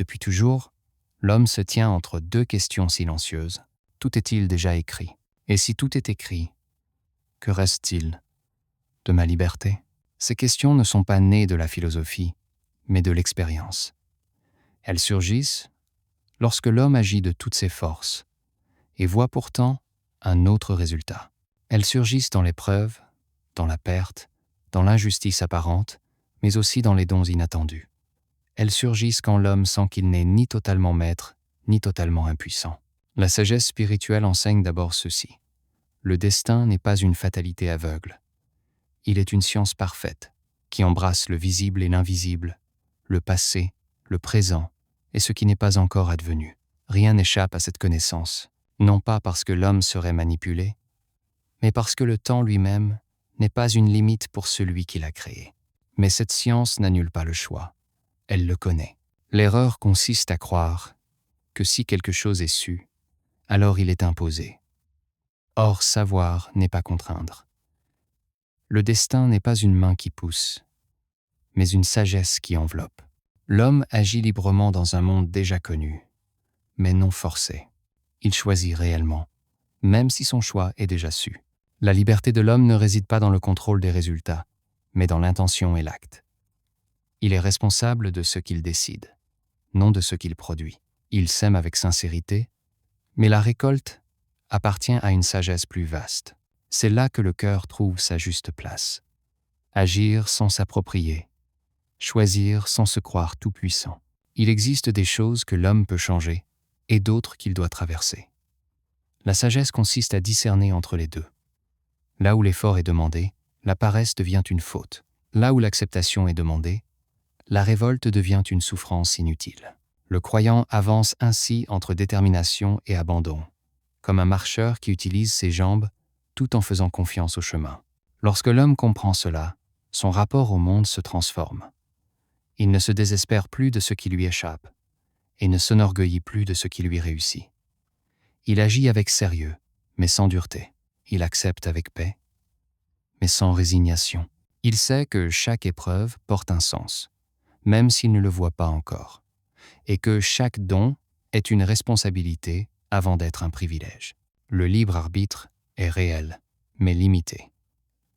Depuis toujours, l'homme se tient entre deux questions silencieuses. Tout est-il déjà écrit? Et si tout est écrit, que reste-t-il de ma liberté? Ces questions ne sont pas nées de la philosophie, mais de l'expérience. Elles surgissent lorsque l'homme agit de toutes ses forces et voit pourtant un autre résultat. Elles surgissent dans l'épreuve, dans la perte, dans l'injustice apparente, mais aussi dans les dons inattendus. Elles surgissent quand l'homme sent qu'il n'est ni totalement maître, ni totalement impuissant. La sagesse spirituelle enseigne d'abord ceci. Le destin n'est pas une fatalité aveugle. Il est une science parfaite, qui embrasse le visible et l'invisible, le passé, le présent et ce qui n'est pas encore advenu. Rien n'échappe à cette connaissance, non pas parce que l'homme serait manipulé, mais parce que le temps lui-même n'est pas une limite pour celui qui l'a créé. Mais cette science n'annule pas le choix, elle le connaît. L'erreur consiste à croire que si quelque chose est su, alors il est imposé. Or, savoir n'est pas contraindre. Le destin n'est pas une main qui pousse, mais une sagesse qui enveloppe. L'homme agit librement dans un monde déjà connu, mais non forcé. Il choisit réellement, même si son choix est déjà su. La liberté de l'homme ne réside pas dans le contrôle des résultats, mais dans l'intention et l'acte. Il est responsable de ce qu'il décide, non de ce qu'il produit. Il sème avec sincérité, mais la récolte appartient à une sagesse plus vaste. C'est là que le cœur trouve sa juste place. Agir sans s'approprier, choisir sans se croire tout-puissant. Il existe des choses que l'homme peut changer et d'autres qu'il doit traverser. La sagesse consiste à discerner entre les deux. Là où l'effort est demandé, la paresse devient une faute. Là où l'acceptation est demandée, la révolte devient une souffrance inutile. Le croyant avance ainsi entre détermination et abandon, comme un marcheur qui utilise ses jambes tout en faisant confiance au chemin. Lorsque l'homme comprend cela, son rapport au monde se transforme. Il ne se désespère plus de ce qui lui échappe et ne s'enorgueillit plus de ce qui lui réussit. Il agit avec sérieux, mais sans dureté. Il accepte avec paix, mais sans résignation. Il sait que chaque épreuve porte un sens, même s'il ne le voit pas encore, et que chaque don est une responsabilité avant d'être un privilège. Le libre arbitre est réel, mais limité.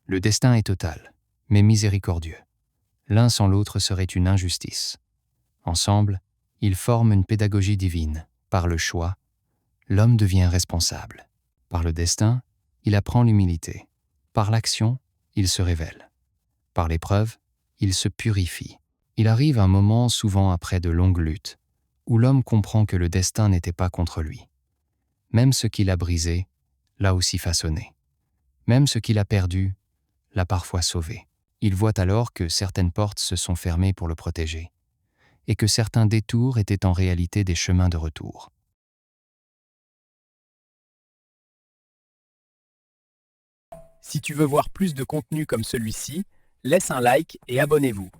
Le destin est total, mais miséricordieux. L'un sans l'autre serait une injustice. Ensemble, ils forment une pédagogie divine. Par le choix, l'homme devient responsable. Par le destin, il apprend l'humilité. Par l'action, il se révèle. Par l'épreuve, il se purifie. Il arrive un moment, souvent après de longues luttes, où l'homme comprend que le destin n'était pas contre lui. Même ce qu'il a brisé l'a aussi façonné. Même ce qu'il a perdu l'a parfois sauvé. Il voit alors que certaines portes se sont fermées pour le protéger, et que certains détours étaient en réalité des chemins de retour. Si tu veux voir plus de contenu comme celui-ci, laisse un like et abonnez-vous.